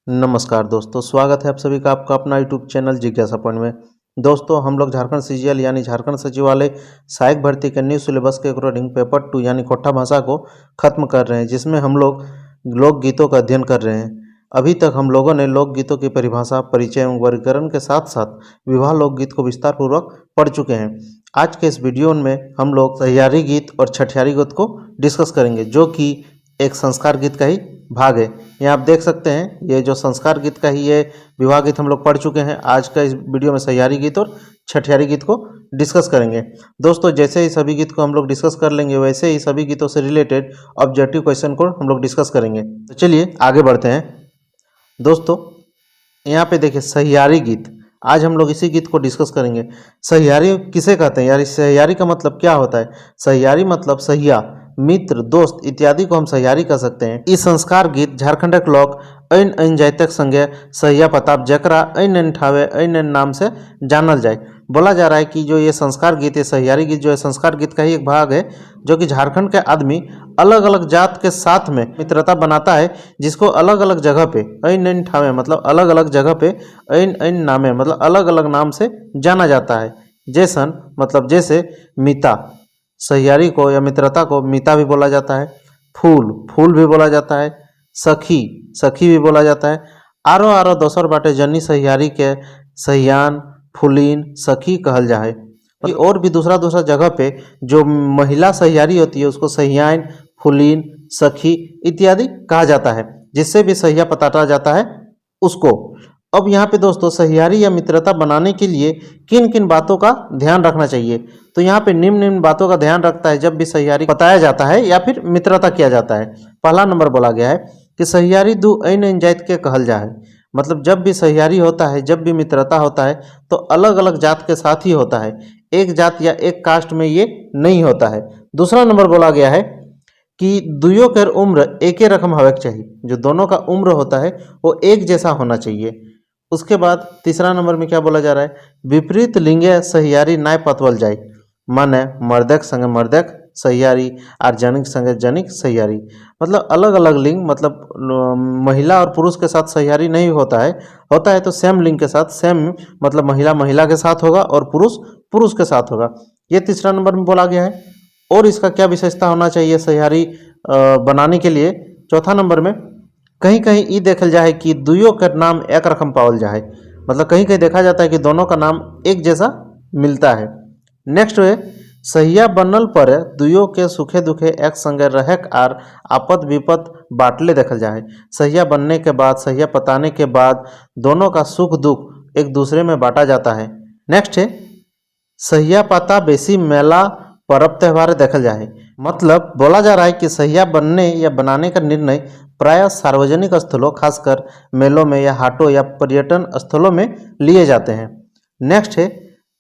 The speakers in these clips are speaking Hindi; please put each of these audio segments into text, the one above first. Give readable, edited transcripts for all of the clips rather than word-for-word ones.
नमस्कार दोस्तों, स्वागत है आप सभी का आपका अपना यूट्यूब चैनल जिज्ञासा पॉइंट में। दोस्तों, हम लोग झारखंड सीजीएल यानी झारखंड सचिवालय सहायक भर्ती के न्यू सिलेबस के अकॉर्डिंग पेपर 2 यानी कोट्ठा भाषा को खत्म कर रहे हैं, जिसमें हम लोग लोकगीतों का अध्ययन कर रहे हैं। अभी तक हम लोगों ने लोकगीतों की परिभाषा, परिचय एवं वर्गीकरण के साथ साथ विवाह लोकगीत को विस्तार पूर्वक पढ़ चुके हैं। आज के इस वीडियो में हम लोग सहियारी गीत और छठियारी गीत को डिस्कस करेंगे, जो कि एक संस्कार गीत का ही भाग है। यहाँ आप देख सकते हैं, ये जो संस्कार गीत का ही ये विवाह गीत हम लोग पढ़ चुके हैं। आज का इस वीडियो में सहियारी गीत और छठियारी गीत को डिस्कस करेंगे। दोस्तों, जैसे ही सभी गीत को हम लोग डिस्कस कर लेंगे, वैसे ही सभी गीतों से रिलेटेड ऑब्जेक्टिव क्वेश्चन को हम लोग डिस्कस करेंगे। तो चलिए आगे बढ़ते हैं। दोस्तों, यहाँ पे देखिए सहियारी गीत, आज हम लोग इसी गीत को डिस्कस करेंगे। सहियारी किसे कहते हैं यार? सहियारी का मतलब क्या होता है? सहियारी मतलब सहिया, मित्र, दोस्त इत्यादि को हम सहियारी कह सकते हैं। इस संस्कार गीत झारखंडक लोक ऐन ऐन जातिक संगे सहिया पताब जकरा ऐन ऐन ठावे ऐन ऐन नाम से जानल जाए। बोला जा रहा है कि जो ये संस्कार गीत है, सहियारी गीत जो है संस्कार गीत का ही एक भाग है, जो कि झारखंड के आदमी अलग अलग जात के साथ में मित्रता बनाता है, जिसको अलग अलग जगह पे ऐन ऐन ठावे मतलब अलग अलग जगह पे, ऐन ऐन नामे मतलब अलग अलग नाम से जाना जाता है। जैसन मतलब जैसे मिता, सहियारी को या मित्रता को मिता भी बोला जाता है। फूल, फूल भी बोला जाता है। सखी, सखी भी बोला जाता है। आरो आरो दोसर बाटे जनी सहियारी के सहियान, फूलीन, सखी कहल जाए। और भी दूसरा दूसरा जगह पे जो महिला सहियारी होती है उसको सहियान, फूलीन, सखी इत्यादि कहा जाता है, जिससे भी सहिया पताटा जाता है उसको। अब यहाँ पे दोस्तों, सहियारी या मित्रता बनाने के लिए किन किन बातों का ध्यान रखना चाहिए? तो यहाँ पे निम्न निम्न बातों का ध्यान रखता है जब भी सहियारी बताया जाता है या फिर मित्रता किया जाता है। पहला नंबर बोला गया है कि सहियारी दू ऐन ऐन जात के कहल जाए। मतलब जब भी सहियारी होता है, जब भी मित्रता होता है, तो अलग अलग जात के साथ ही होता है, एक जात या एक कास्ट में ये नहीं होता है। दूसरा नंबर बोला गया है कि दुयो कर उम्र एक रकम होना चाहिए। जो दोनों का उम्र होता है वो एक जैसा होना चाहिए। उसके बाद तीसरा नंबर में क्या बोला जा रहा है? विपरीत लिंगे सहियारी नाय पतवल जाए। माने मर्दक संगे मर्दक सहियारी और जनिक संगे जनिक सहियारी। मतलब अलग अलग लिंग, मतलब महिला और पुरुष के साथ सहियारी नहीं होता है। होता है तो सेम लिंग के साथ, सेम मतलब महिला महिला के साथ होगा और पुरुष पुरुष के साथ होगा। ये तीसरा नंबर में बोला गया है। और इसका क्या विशेषता होना चाहिए सहियारी बनाने के लिए? चौथा नंबर में कहीं कहीं ई देखल जाए कि दुयो का नाम एक रकम पावल जाए। मतलब कहीं कहीं देखा जाता है कि दोनों का नाम एक जैसा मिलता है। नेक्स्ट है सहिया बनल पर दुयो के सुखे दुखे एक संगे रहक आर आपद विपद बाटले देखल जाए। सहिया बनने के बाद, सहिया पताने के बाद दोनों का सुख दुख एक दूसरे में बांटा जाता है। नेक्स्ट है सहिया पता बेसी मेला पर्व त्यौहार देखल जाए। मतलब बोला जा रहा है कि सहिया बनने या बनाने का निर्णय प्रायः सार्वजनिक स्थलों, खासकर मेलों में या हाटों या पर्यटन स्थलों में लिए जाते हैं। नेक्स्ट है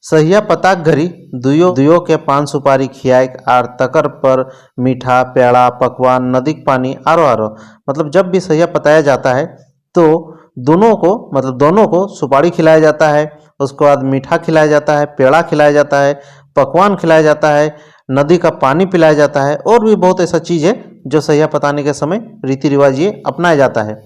सहिया पताक घरी दुयो के पान सुपारी खियाए आर तकर पर मीठा, पेड़ा, पकवान, नदीक पानी आरो आरो। मतलब जब भी सहिया पताया जाता है तो दोनों को सुपारी खिलाया जाता है, उसके बाद मीठा खिलाया जाता है, पेड़ा खिलाया जाता है, पकवान खिलाया जाता है, नदी का पानी पिलाया जाता है, और भी बहुत ऐसा चीज़ है जो सहिया पताने के समय रीति रिवाज ये अपनाया जाता है।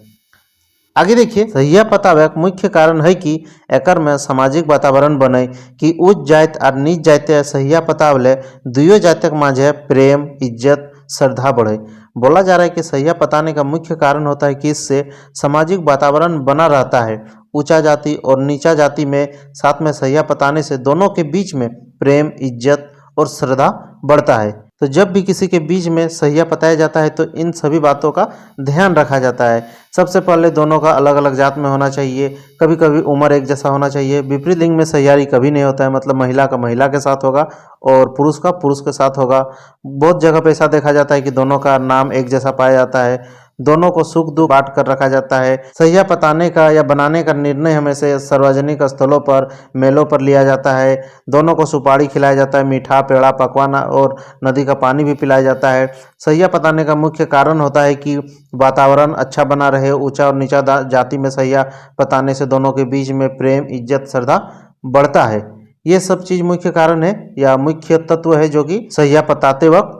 आगे देखिए, सहिया पतावे का मुख्य कारण है कि एकर में सामाजिक वातावरण बने कि उच्च जात और नीच जात सहिया पतावले दुयो जातक माझे प्रेम, इज्जत, श्रद्धा बढ़े। बोला जा रहा है कि सहिया पताने का मुख्य कारण होता है कि इससे सामाजिक वातावरण बना रहता है। ऊंचा जाति और नीचा जाति में साथ में सहिया पताने से दोनों के बीच में प्रेम, इज्जत और श्रद्धा बढ़ता है। तो जब भी किसी के बीच में सहिया पताया जाता है तो इन सभी बातों का ध्यान रखा जाता है। सबसे पहले दोनों का अलग अलग जात में होना चाहिए। कभी कभी उम्र एक जैसा होना चाहिए। विपरीत लिंग में सहियारी कभी नहीं होता है, मतलब महिला का महिला के साथ होगा और पुरुष का पुरुष के साथ होगा। बहुत जगह पे ऐसा देखा जाता है कि दोनों का नाम एक जैसा पाया जाता है। दोनों को सुख दुख बांट कर रखा जाता है। सहिया पताने का या बनाने का निर्णय हमेशा सार्वजनिक स्थलों पर, मेलों पर लिया जाता है। दोनों को सुपारी खिलाया जाता है, मीठा, पेड़ा, पकवान और नदी का पानी भी पिलाया जाता है। सहिया पताने का मुख्य कारण होता है कि वातावरण अच्छा बना रहे। ऊंचा और नीचा जाति में सहिया पताने से दोनों के बीच में प्रेम, इज्जत, श्रद्धा बढ़ता है। ये सब चीज मुख्य कारण है या मुख्य तत्व है जो कि सहिया पताते वक्त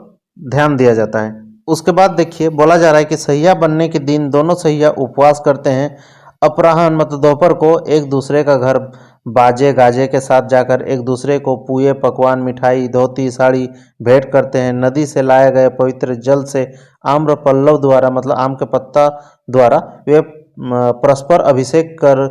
ध्यान दिया जाता है। उसके बाद देखिए, बोला जा रहा है कि सहिया बनने के दिन दोनों सहिया उपवास करते हैं अपराह्न मतलब दोपहर को एक दूसरे का घर बाजे गाजे के साथ जाकर एक दूसरे को पुए पकवान मिठाई धोती साड़ी भेंट करते हैं। नदी से लाए गए पवित्र जल से आम्र पल्लव द्वारा मतलब आम के पत्ता द्वारा वे परस्पर अभिषेक कर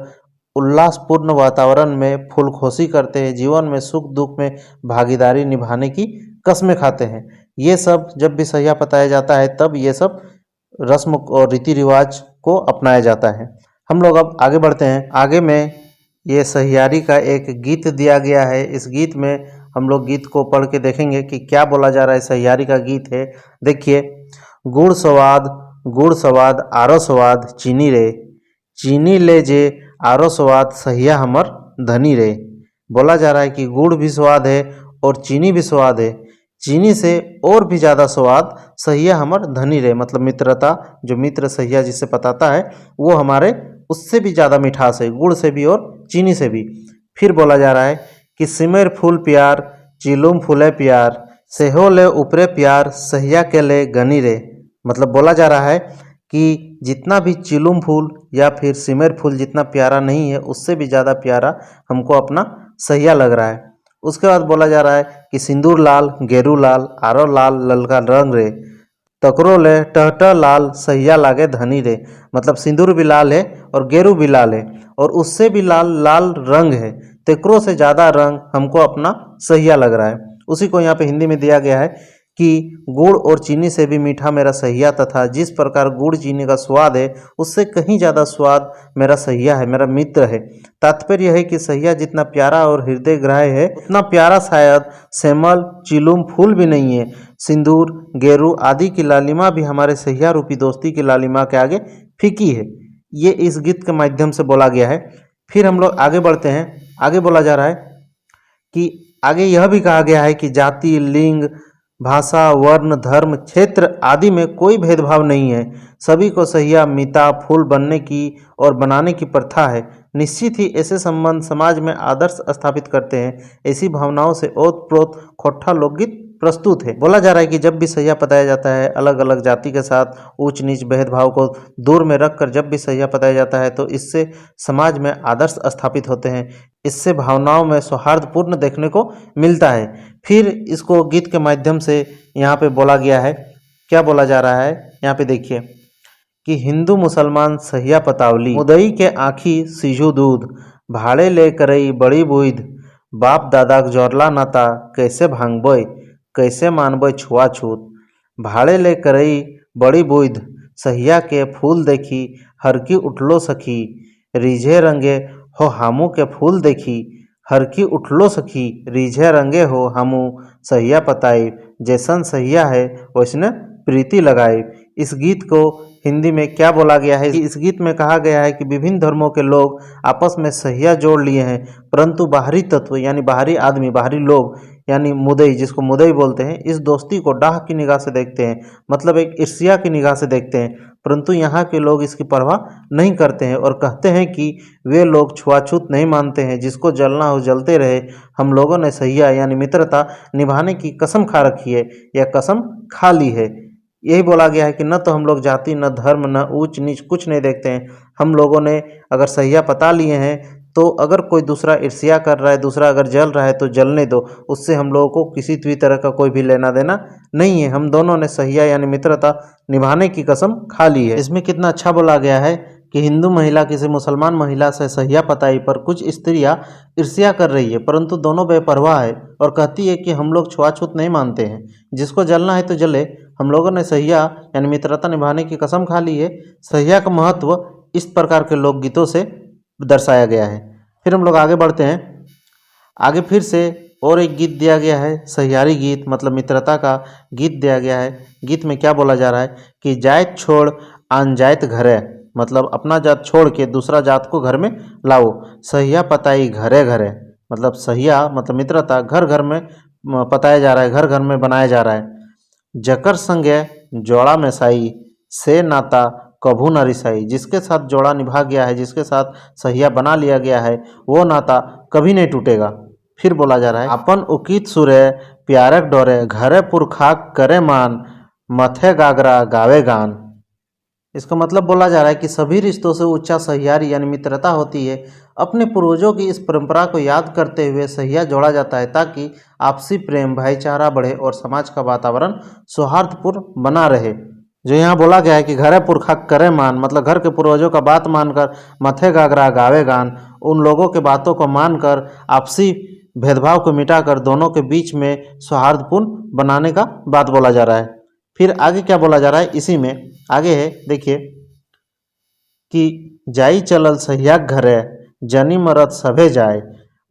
उल्लासपूर्ण वातावरण में फूलखोशी करते हैं। जीवन में सुख दुख में भागीदारी निभाने की कस्में खाते हैं। ये सब जब भी सहिया पताया जाता है तब ये सब रस्म और रीति रिवाज को अपनाया जाता है। हम लोग अब आगे बढ़ते हैं। आगे में ये सहियारी का एक गीत दिया गया है। इस गीत में हम लोग गीत को पढ़ के देखेंगे कि क्या बोला जा रहा है। सहियारी का गीत है, देखिए। गुड़ स्वाद आरो स्वाद चीनी रे, चीनी ले जे आरो स्वाद सहिया हमर धनी रे। बोला जा रहा है कि गुड़ भी स्वाद है और चीनी भी स्वाद है, चीनी से और भी ज़्यादा स्वाद सहिया हमर धनी रे। मतलब मित्रता, जो मित्र सहिया जिसे बताता है वो हमारे उससे भी ज़्यादा मिठास है, गुड़ से भी और चीनी से भी। फिर बोला जा रहा है कि सिमर फूल प्यार चिलुम फूले प्यार, सेहो ले ऊपरे प्यार सहिया के ले गनी रे। मतलब बोला जा रहा है कि जितना भी चिलुम फूल या फिर सिमर फूल जितना प्यारा नहीं है, उससे भी ज़्यादा प्यारा हमको अपना सहिया लग रहा है। उसके बाद बोला जा रहा है कि सिंदूर लाल गेरू लाल आरो लाल ललका रंग रे, तकरो ले टहट लाल सहिया लागे धनी रे। मतलब सिंदूर भी लाल है और गेरू भी लाल है और उससे भी लाल लाल रंग है, तेकरो से ज़्यादा रंग हमको अपना सहिया लग रहा है। उसी को यहाँ पे हिंदी में दिया गया है कि गुड़ और चीनी से भी मीठा मेरा सहिया, तथा जिस प्रकार गुड़ चीनी का स्वाद है उससे कहीं ज़्यादा स्वाद मेरा सहिया है, मेरा मित्र है। तात्पर्य है कि सहिया जितना प्यारा और हृदय ग्राह्य है उतना प्यारा शायद सेमल चिलुम फूल भी नहीं है। सिंदूर गेरू आदि की लालिमा भी हमारे सहिया रूपी दोस्ती की लालिमा के आगे फीकी है। ये इस गीत के माध्यम से बोला गया है। फिर हम लोग आगे बढ़ते हैं। आगे बोला जा रहा है कि आगे यह भी कहा गया है कि जाति लिंग भाषा वर्ण धर्म क्षेत्र आदि में कोई भेदभाव नहीं है, सभी को सहिया मीता फूल बनने की और बनाने की प्रथा है। निश्चित ही ऐसे संबंध समाज में आदर्श स्थापित करते हैं। ऐसी भावनाओं से ओतप्रोत खोट्ठा लोकगीत प्रस्तुत है। बोला जा रहा है कि जब भी सहिया पताया जाता है, अलग अलग जाति के साथ ऊंच नीच भेदभाव को दूर में रखकर जब भी सहिया पताया जाता है तो इससे समाज में आदर्श स्थापित होते हैं। इससे भावनाओं में सौहार्दपूर्ण देखने को मिलता है। फिर इसको गीत के माध्यम से यहाँ पे बोला गया है। क्या बोला जा रहा है यहाँ पे देखिए कि हिंदू मुसलमान सहिया पतावली, मुदई के आँखी सीझू दूध, भाड़े ले करई बड़ी बुध, बाप दादा जोरला नाता कैसे भांगबोय, कैसे मानबोय छुआछूत। भाड़े ले करई बड़ी बुध, सहिया के फूल देखी हरकी उठलो सखी, रिझे रंगे हो हामू के फूल देखी हरकी उठलो सखी, रिझे रंगे हो हामू सहिया पताई, जैसन सहिया है वैसने प्रीति लगाई। इस गीत को हिंदी में क्या बोला गया है? इस गीत में कहा गया है कि विभिन्न धर्मों के लोग आपस में सहिया जोड़ लिए हैं, परंतु बाहरी तत्व यानी बाहरी आदमी, बाहरी लोग यानी मुदई, जिसको मुदई बोलते हैं, इस दोस्ती को डाह की निगाह से देखते हैं, मतलब एक ईर्ष्या की निगाह से देखते हैं। परंतु यहाँ के लोग इसकी परवाह नहीं करते हैं और कहते हैं कि वे लोग छुआछूत नहीं मानते हैं, जिसको जलना हो जलते रहे। हम लोगों ने सहिया यानी मित्रता निभाने की कसम खा रखी है या कसम खा ली है। यही बोला गया है कि न तो हम लोग जाति न धर्म न ऊंच नीच कुछ नहीं देखते हैं। हम लोगों ने अगर सहिया पता लिए हैं तो अगर कोई दूसरा ईर्ष्या कर रहा है, दूसरा अगर जल रहा है तो जलने दो, उससे हम लोगों को किसी भी तरह का कोई भी लेना देना नहीं है। हम दोनों ने सहिया यानी मित्रता निभाने की कसम खा ली है। इसमें कितना अच्छा बोला गया है कि हिंदू महिला किसी मुसलमान महिला से सहिया पताई पर कुछ स्त्रियां ईर्ष्या कर रही है, परंतु दोनों बेपरवाह है और कहती है कि हम लोग छुआछूत नहीं मानते हैं, जिसको जलना है तो जले। हम लोगों ने सहिया यानी मित्रता निभाने की कसम खा ली है। सहिया का महत्व इस प्रकार के लोकगीतों से दर्शाया गया है। फिर हम लोग आगे बढ़ते हैं। आगे फिर से और एक गीत दिया गया है, सहियारी गीत, मतलब मित्रता का गीत दिया गया है। गीत में क्या बोला जा रहा है कि जात छोड़ आन जात घरे, मतलब अपना जात छोड़ के दूसरा जात को घर में लाओ, सहिया पताई घरे घरे। मतलब सहिया मतलब मित्रता घर घर में पताया जा रहा है, घर घर में बनाया जा रहा है। जकर संगे जोड़ा में साई से नाता कभू न रिसाई, जिसके साथ जोड़ा निभा गया है, जिसके साथ सहिया बना लिया गया है, वो नाता कभी नहीं टूटेगा। फिर बोला जा रहा है अपन उकित सुरे प्यारक डोरे, घरे पुरखाक करे मान, मथे गागरा गावे गान। इसका मतलब बोला जा रहा है कि सभी रिश्तों से ऊंचा सहियारी यानी मित्रता होती है। अपने पूर्वजों की इस परंपरा को याद करते हुए सहिया जोड़ा जाता है ताकि आपसी प्रेम भाईचारा बढ़े और समाज का वातावरण सौहार्दपूर्ण बना रहे। जो यहाँ बोला गया है कि घरे पुरखा करे मान, मतलब घर के पूर्वजों का बात मानकर मथे गागरा गावे गान, उन लोगों के बातों को मानकर आपसी भेदभाव को मिटाकर दोनों के बीच में सौहार्दपूर्ण बनाने का बात बोला जा रहा है। फिर आगे क्या बोला जा रहा है इसी में, आगे है देखिए कि जाई चलल सहिया घरे जनी मरद सभे जाए,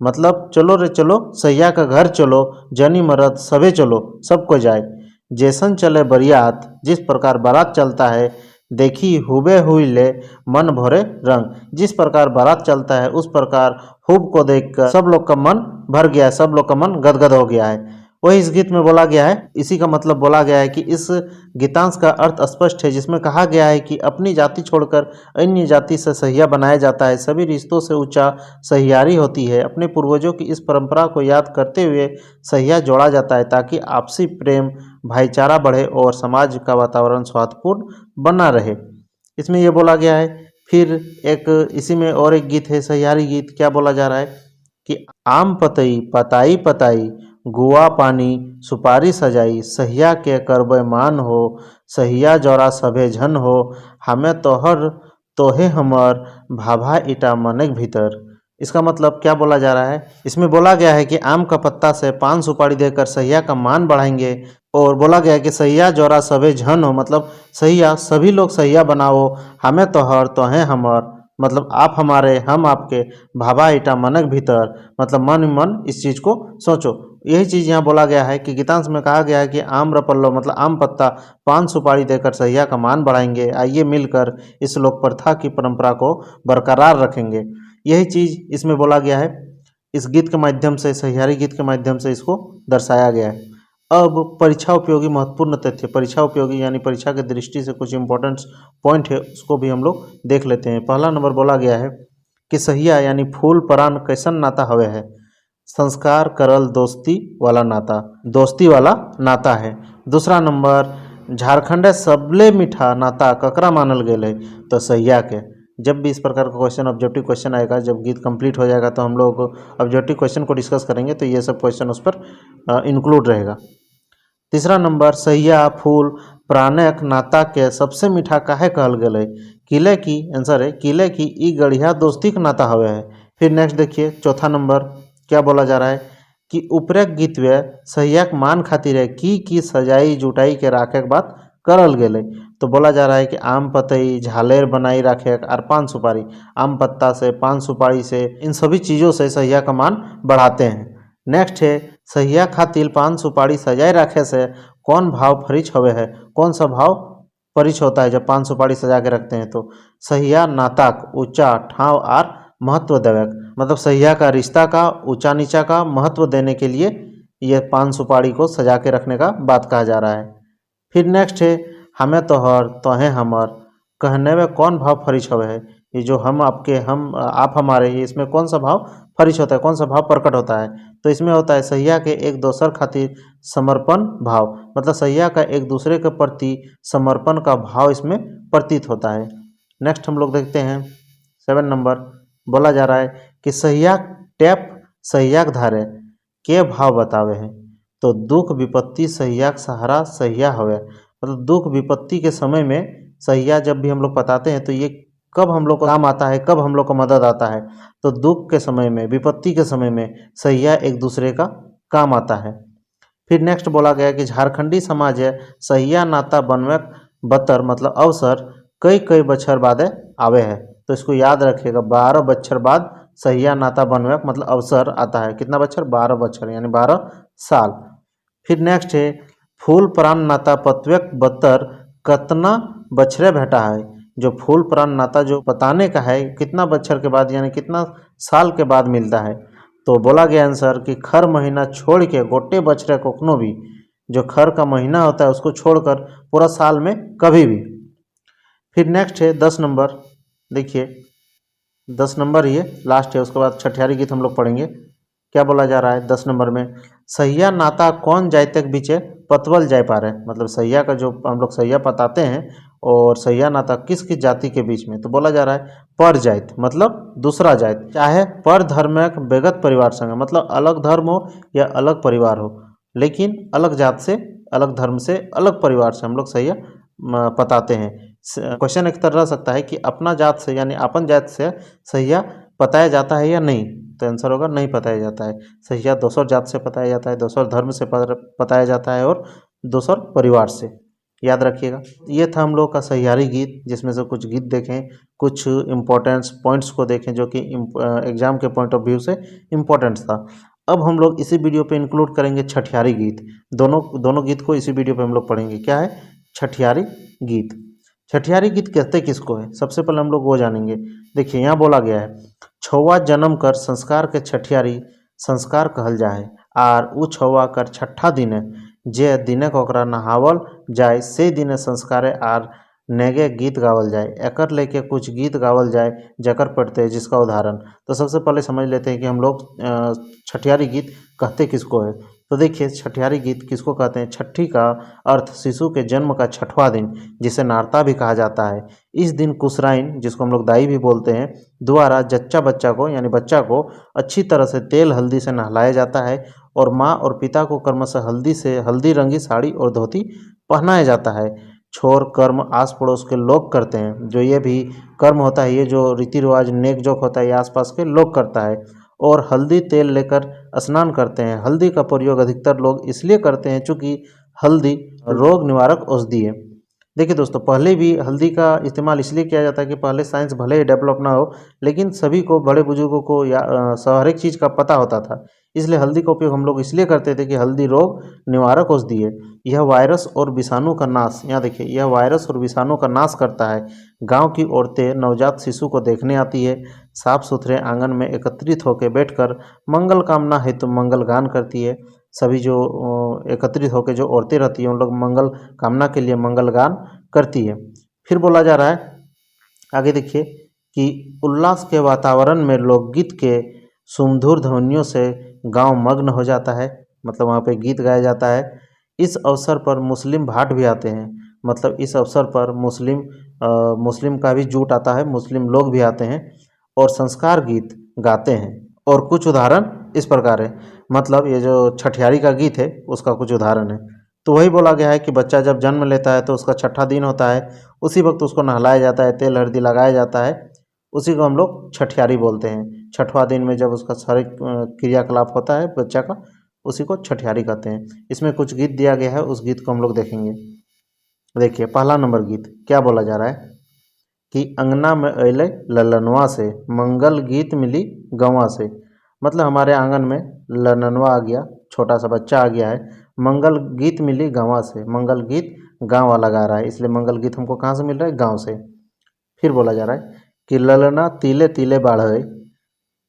मतलब चलो रे चलो सहिया का घर चलो, जनी मरद सभे चलो, सबको जाए। जैसन चले बरियात, जिस प्रकार बारात चलता है, देखी हुबे हुई ले मन भरे रंग, जिस प्रकार बारात चलता है उस प्रकार हुब को देखकर सब लोग का मन भर गया है, सब लोग का मन गदगद हो गया है। वही इस गीत में बोला गया है। इसी का मतलब बोला गया है कि इस गीतांश का अर्थ स्पष्ट है, जिसमें कहा गया है कि अपनी जाति छोड़कर अन्य जाति से सहिया बनाया जाता है। सभी रिश्तों से ऊंचा सहियारी होती है। अपने पूर्वजों की इस परंपरा को याद करते हुए सहिया जोड़ा जाता है ताकि आपसी प्रेम भाईचारा बढ़े और समाज का वातावरण सौहार्दपूर्ण बना रहे। इसमें यह बोला गया है। फिर एक इसी में और एक गीत है सहियारी गीत। क्या बोला जा रहा है कि आम पतई पताई पताई, गुआ पानी सुपारी सजाई, सहिया के करबे मान हो, सहिया जौरा सभे झन हो, हमें तोहर तोहे हमर, भाभा ईटा मनक भीतर। इसका मतलब क्या बोला जा रहा है, इसमें बोला गया है कि आम का पत्ता से पान सुपारी देकर सहिया का मान बढ़ाएंगे। और बोला गया है कि सहिया जौरा सभे झन हो, मतलब सहिया सभी लोग सहिया बनाओ, हमें तोहर तोहे हमर, मतलब आप हमारे हम आपके, भाभा ईटा मनक भीतर, मतलब मन ही मन इस चीज़ को सोचो। यही चीज़ यहाँ बोला गया है कि गीतांश में कहा गया है कि आम रपल्लो मतलब आम पत्ता पान सुपारी देकर सहिया का मान बढ़ाएंगे, आइए मिलकर इस लोक प्रथा की परंपरा को बरकरार रखेंगे। यही चीज़ इसमें बोला गया है। इस गीत के माध्यम से, सहियारी गीत के माध्यम से इसको दर्शाया गया है। अब परीक्षा उपयोगी महत्वपूर्ण तथ्य, परीक्षा उपयोगी यानी परीक्षा की दृष्टि से कुछ इंपॉर्टेंट पॉइंट है, उसको भी हम लोग देख लेते हैं। पहला नंबर बोला गया है कि सहिया यानी फूल परान कैसन नाता हवे है, संस्कार करल दोस्ती वाला नाता, दोस्ती वाला नाता है। दूसरा नंबर, झारखंड सबले मीठा नाता ककरा मानल गेल है, तो सहिया के। जब भी इस प्रकार का क्वेश्चन ऑब्जेक्टिव क्वेश्चन आएगा, जब गीत कंप्लीट हो जाएगा तो हम लोग ऑब्जेक्टिव क्वेश्चन को डिस्कस करेंगे, तो ये सब क्वेश्चन उस पर इंक्लूड रहेगा। तीसरा नंबर, सहिया फूल प्राणक नाता के सबसे मीठा काहे कहल गेल है, किले की, आंसर है किले की ई गढ़िया दोस्ती का नाता हवे है। फिर नेक्स्ट देखिए चौथा नंबर क्या बोला जा रहा है कि उपरेक गीतवे सहियाक मान खातिर है की सजाई जुटाई के राखे के बात करल गेले। तो बोला जा रहा है कि आम पतई झालेर बनाई राखे और पान सुपारी, आम पत्ता से पान सुपारी से इन सभी चीज़ों से सहिया का मान बढ़ाते हैं। नेक्स्ट है सहिया खातिर पान सुपारी सजाए रखे से कौन भाव फरिच हवे है, कौन सा भाव परिच होता है जब पान सुपारी सजा के रखते हैं, तो सहिया नाताक ऊंचा ठाव आर महत्व देवे, मतलब सहिया का रिश्ता का ऊंचा नीचा का महत्व देने के लिए ये पान सुपारी को सजा के रखने का बात कहा जा रहा है। फिर नेक्स्ट है हमें तोहर तोहे हमर, कहने में कौन भाव फरिच हवे है, ये जो हम आपके हम आप हमारे, ये इसमें कौन सा भाव फरिच होता है, कौन सा भाव प्रकट होता है, तो इसमें होता है सहिया के एक दोसर खातिर समर्पण भाव, मतलब सहिया का एक दूसरे के प्रति समर्पण का भाव इसमें प्रतीत होता है। नेक्स्ट हम लोग देखते हैं 7 नंबर, बोला जा रहा है कि सहिया टैप सहियाक धारे के भाव बतावे हैं, तो दुख विपत्ति सहियाक सहारा सहिया हवे, मतलब दुख विपत्ति के समय में सहिया जब भी हम लोग बताते हैं तो ये कब हम लोग को काम आता है, कब हम लोग को मदद आता है, तो दुख के समय में, विपत्ति के समय में सहिया एक दूसरे का काम आता है। फिर नेक्स्ट बोला गया कि झारखंडी समाज है सहिया नाता बनवे बतर मतलब अवसर कई कई बच्छर बादे आवे है, तो इसको याद रखिएगा 12 बच्छर बाद सहिया नाता बनवे मतलब अवसर आता है। कितना बच्छर, 12 बच्छर यानी 12 साल। फिर नेक्स्ट है फूल प्राण नाता पतवेक बतर कतना बछरे भेटा है, जो फूल प्राण नाता जो बताने का है कितना बच्छर के बाद यानी कितना साल के बाद मिलता है, तो बोला गया आंसर कि खर महीना छोड़ के गोटे बछरे कोकनो भी, जो खर का महीना होता है उसको छोड़कर पूरा साल में कभी भी। फिर नेक्स्ट है 10 नंबर, देखिए 10 नंबर ये लास्ट है, उसके बाद छठियारी गीत हम लोग पढ़ेंगे। क्या बोला जा रहा है 10 नंबर में, सहिया नाता कौन जाय तक बीचे पतवल जाय पारे, मतलब सहिया का जो हम लोग सहिया पताते हैं और सहिया नाता किस किस जाति के बीच में, तो बोला जा रहा है पर जाति मतलब दूसरा जाति, चाहे पर धर्मक बेगत परिवार संग, मतलब अलग धर्म हो या अलग परिवार हो, लेकिन अलग जात से, अलग धर्म से, अलग परिवार से हम लोग सहिया पताते हैं। क्वेश्चन एक तरह रह सकता है कि अपना जात से यानी अपन जात से सहिया पताया जाता है या नहीं, तो आंसर होगा नहीं पताया जाता है। सहिया दोसर जात से पताया जाता है, दोसर धर्म से पताया जाता है और दोसर परिवार से, याद रखिएगा। ये था हम लोग का सहियारी गीत, जिसमें से कुछ गीत देखें, कुछ इम्पोर्टेंट्स पॉइंट्स को देखें जो कि एग्जाम के पॉइंट ऑफ व्यू से इम्पोर्टेंट था। अब हम लोग इसी वीडियो पे इंक्लूड करेंगे छठियारी गीत। दोनों गीत को इसी वीडियो पे हम लोग पढ़ेंगे। क्या है छठियारी गीत? छठियारी गीत कहते किसको है, सबसे पहले हम लोग वो जानेंगे। देखिए यहाँ बोला गया है, छौवा जन्म कर संस्कार के छठियारी संस्कार कहल जाए, आर उ छौवा कर छठा दिने जे दिने को ओकरा नहावल जाए से दिने संस्कारे आर नेगे गीत गावल जाए। एकर लेके कुछ गीत गावल जाए जकर पढ़ते जिसका उदाहरण। तो सबसे पहले समझ लेते हैं कि हम लोग छठियारी गीत कहते किसको है। तो देखिए छठियारी गीत किसको कहते हैं। छठी का अर्थ शिशु के जन्म का छठवां दिन, जिसे नारता भी कहा जाता है। इस दिन कुसराइन, जिसको हम लोग दाई भी बोलते हैं, द्वारा जच्चा बच्चा को यानी बच्चा को अच्छी तरह से तेल हल्दी से नहलाया जाता है और माँ और पिता को क्रमशः हल्दी रंगी साड़ी और धोती पहनाया जाता है। छोर कर्म आस पड़ोस के लोग करते हैं, जो ये भी कर्म होता है, ये जो रीति रिवाज नेक जोक होता है, ये आसपास के लोग करता है। और हल्दी तेल लेकर स्नान करते हैं। हल्दी का प्रयोग अधिकतर लोग इसलिए करते हैं चूँकि हल्दी रोग निवारक औषधि है। देखिए दोस्तों, पहले भी हल्दी का इस्तेमाल इसलिए किया जाता है कि पहले साइंस भले ही डेवलप ना हो, लेकिन सभी को, बड़े बुजुर्गों को या हर एक चीज़ का पता होता था। इसलिए हल्दी का उपयोग हम लोग इसलिए करते थे कि हल्दी रोग निवारक औषधि है। यह वायरस और विषाणु का नाश, यहाँ देखिए, यह वायरस और विषाणु का नाश करता है। गांव की औरतें नवजात शिशु को देखने आती है, साफ सुथरे आंगन में एकत्रित होकर बैठकर मंगल कामना हेतु मंगल गान करती है। सभी जो एकत्रित होकर जो औरतें रहती हैं, उन लोग मंगल कामना के लिए मंगल गान करती है। फिर बोला जा रहा है आगे देखिए कि उल्लास के वातावरण में लोकगीत के सुमधुर ध्वनियों से गांव मग्न हो जाता है, मतलब वहाँ पे गीत गाया जाता है। इस अवसर पर मुस्लिम भाट भी आते हैं, मतलब इस अवसर पर मुस्लिम का भी जुट आता है, मुस्लिम लोग भी आते हैं और संस्कार गीत गाते हैं। और कुछ उदाहरण इस प्रकार है, मतलब ये जो छठियारी का गीत है उसका कुछ उदाहरण है। तो वही बोला गया है कि बच्चा जब जन्म लेता है तो उसका छठा दिन होता है, उसी वक्त उसको नहलाया जाता है, तेल हल्दी लगाया जाता है, उसी को हम लोग छठियारी बोलते हैं। छठवां दिन में जब उसका सारे क्रियाकलाप होता है बच्चा का, उसी को छठियारी कहते हैं। इसमें कुछ गीत दिया गया है, उस गीत को हम लोग देखेंगे। देखिए पहला नंबर गीत क्या बोला जा रहा है कि अंगना में अले ललनवा से मंगल गीत मिली गंवा से, मतलब हमारे आंगन में ललनवा आ गया, छोटा सा बच्चा आ गया है, मंगल गीत मिली गंवा से। मंगल गीत गाँव वाला गा रहा है, इसलिए मंगल गीत हमको कहाँ से मिल रहा है, गाँव से। फिर बोला जा रहा है कि ललना तिले तिले बाढ़े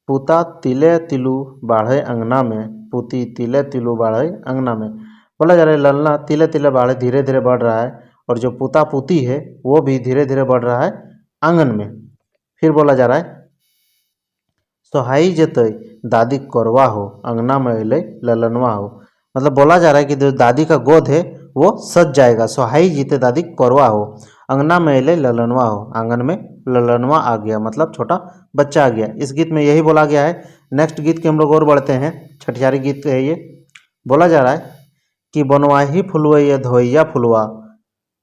पूता तिले तिलू बाढ़े अंगना में, पूती तिले तिलू बाढ़े अंगना में। बोला जा रहा है ललना तिले तिले बाढ़े धीरे धीरे बढ़ रहा है, और जो पूता पूती है वो भी धीरे धीरे बढ़ रहा है आंगन में। फिर बोला जा रहा है सोहाई जतई दादी करवा हो अंगना में अले ललनवा हो, मतलब बोला जा रहा है कि जो दादी का गोद है वो सज जाएगा। सोहाई जीते दादी करवा हो अंगना में अले ललनवा हो, आंगन में ललनवा आ गया, मतलब छोटा बच्चा आ गया। इस गीत में यही बोला गया है। नेक्स्ट गीत के हम लोग और बढ़ते हैं, छठियारी गीत है ये। बोला जा रहा है कि बनवाही फुलवैया धोइया फुलवा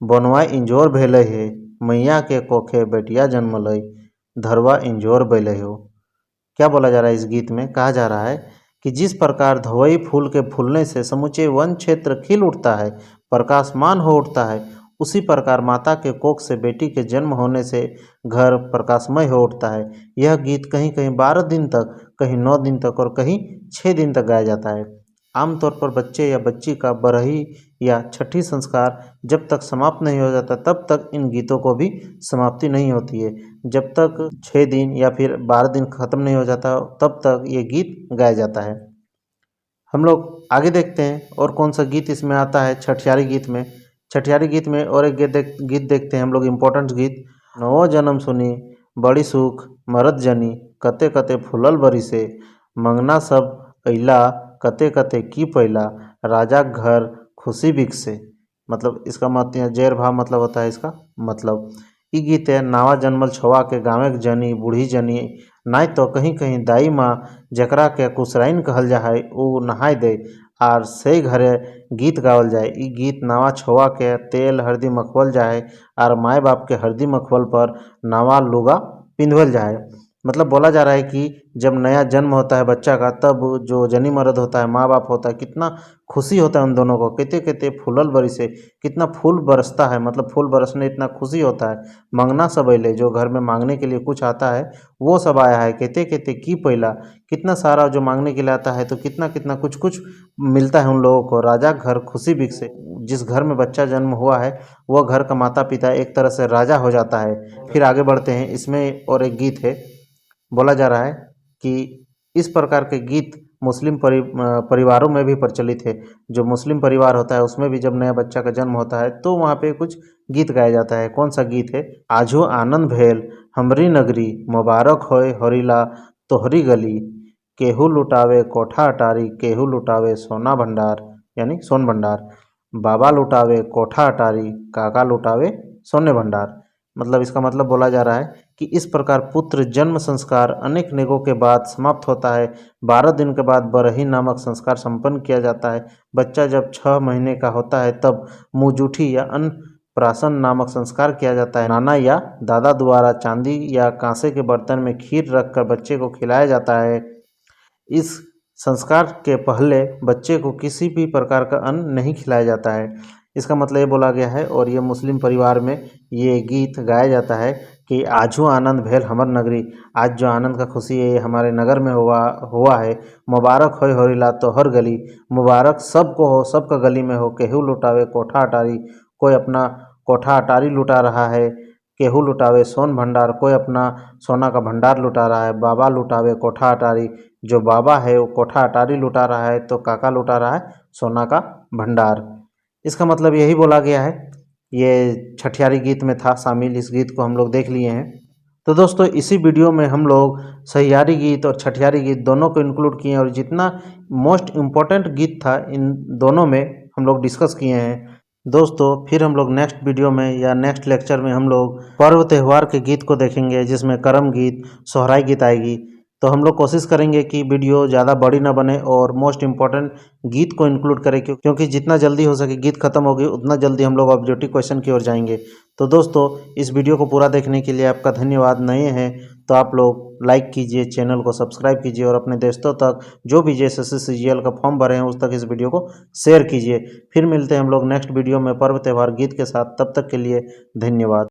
बनवा इंजोर भेले है, मैया के कोखे बेटिया जन्म लई धरवा इंजोर बैले हो। क्या बोला जा रहा है इस गीत में? कहा जा रहा है कि जिस प्रकार धोई फूल के फूलने से समूचे वन क्षेत्र खिल उठता है, प्रकाशमान हो उठता है, उसी प्रकार माता के कोख से बेटी के जन्म होने से घर प्रकाशमय हो उठता है। यह गीत कहीं कहीं 12 दिन तक, कहीं 9 दिन तक और कहीं 6 दिन तक गाया जाता है। आमतौर पर बच्चे या बच्ची का बरही या छठी संस्कार जब तक समाप्त नहीं हो जाता तब तक इन गीतों को भी समाप्ति नहीं होती है। जब तक 6 दिन या फिर 12 दिन ख़त्म नहीं हो जाता तब तक ये गीत गाया जाता है। हम लोग आगे देखते हैं और कौन सा गीत इसमें आता है छठियारी गीत में। छठियारी गीत में और एक गीत देखते हैं हम लोग, इम्पोर्टेंट गीत। नवो जन्म सुनी बड़ी सुख मरद जनी कते कते फूलल बरी से मंगना सब अइला कते कते की पैला राजा घर खुशी बिक से, मतलब इसका मतलब जेर भाव मतलब होता है इसका मतलब ई गीत है नावा जन्मल छवा के गाँवे के जनी बूढ़ी जनी नाय तो कहीं कहीं दाई माँ जकरा के कुसराइन कहल जा है ऊ नहाय दे आर से घरे गीत गावल जाए। ई गीत नावा छवा के तेल हरदी मखवल जाए और माए बाप के हरदी मखवल पर नावा लुगा पिंधवल जाए। मतलब बोला जा रहा है कि जब नया जन्म होता है बच्चा का तब जो जनी मर्द होता है माँ बाप होता है कितना खुशी होता है उन दोनों को, कहते कहते फूलल बरी से कितना फूल बरसता है, मतलब फूल बरसने इतना खुशी होता है। मंगना सब अले जो घर में मांगने के लिए कुछ आता है वो सब आया है, कहते कहते की पहला कितना सारा जो मांगने के लिए आता है तो कितना कितना कुछ कुछ मिलता है उन लोगों को। राजा घर खुशी बिक से जिस घर में बच्चा जन्म हुआ है वह घर का माता पिता एक तरह से राजा हो जाता है। फिर आगे बढ़ते हैं, इसमें और एक गीत है, बोला जा रहा है कि इस प्रकार के गीत मुस्लिम परिवारों में भी प्रचलित है। जो मुस्लिम परिवार होता है उसमें भी जब नया बच्चा का जन्म होता है तो वहाँ पे कुछ गीत गाया जाता है। कौन सा गीत है? आजो आनंद भेल हमरी नगरी मुबारक होए हरिला तोहरी गली केहू लुटावे कोठा अटारी केहू लुटावे सोना भंडार यानी सोन भंडार बाबा लुटावे कोठा अटारी काका लुटावे सोने भंडार। मतलब इसका मतलब बोला जा रहा है कि इस प्रकार पुत्र जन्म संस्कार अनेक नेगों के बाद समाप्त होता है। 12 दिन के बाद बरही नामक संस्कार संपन्न किया जाता है। बच्चा जब 6 महीने का होता है तब मुँहजूठी या अन्नप्राशन नामक संस्कार किया जाता है। नाना या दादा द्वारा चांदी या कांसे के बर्तन में खीर रखकर बच्चे को खिलाया जाता है। इस संस्कार के पहले बच्चे को किसी भी प्रकार का अन्न नहीं खिलाया जाता है। इसका मतलब ये बोला गया है और ये मुस्लिम परिवार में ये गीत गाया जाता है कि आजू आनंद भेल हमर नगरी, आज जो आनंद का खुशी है ये हमारे नगर में हुआ है। मुबारक होय होरिला तोहर गली, मुबारक सबको हो सबका गली में हो। केहू लुटावे कोठा अटारी, कोई अपना कोठा अटारी लुटा रहा है। केहू लुटावे सोन भंडार, कोई अपना सोना का भंडार लुटा रहा है। बाबा लुटावे कोठा अटारी, जो बाबा है वो कोठा अटारी लुटा रहा है तो काका लुटा रहा है सोना का भंडार। इसका मतलब यही बोला गया है। ये छठियारी गीत में था शामिल, इस गीत को हम लोग देख लिए हैं। तो दोस्तों इसी वीडियो में हम लोग सहियारी गीत और छठियारी गीत दोनों को इंक्लूड किए हैं और जितना मोस्ट इम्पोर्टेंट गीत था इन दोनों में हम लोग डिस्कस किए हैं। दोस्तों फिर हम लोग नेक्स्ट वीडियो में या नेक्स्ट लेक्चर में हम लोग पर्व त्यौहार के गीत को देखेंगे जिसमें करम गीत सोहराई गीत आएगी। तो हम लोग कोशिश करेंगे कि वीडियो ज़्यादा बड़ी ना बने और मोस्ट इम्पॉर्टेंट गीत को इंक्लूड करें क्योंकि जितना जल्दी हो सके गीत खत्म होगी उतना जल्दी हम लोग ऑब्जेक्टिव क्वेश्चन की ओर जाएंगे। तो दोस्तों इस वीडियो को पूरा देखने के लिए आपका धन्यवाद। नए हैं तो आप लोग लाइक कीजिए, चैनल को सब्सक्राइब कीजिए और अपने दोस्तों तक जो भी JSSC CGL का फॉर्म भरे हैं उस तक इस वीडियो को शेयर कीजिए। फिर मिलते हैं हम लोग नेक्स्ट वीडियो में पर्व त्यौहार गीत के साथ, तब तक के लिए धन्यवाद।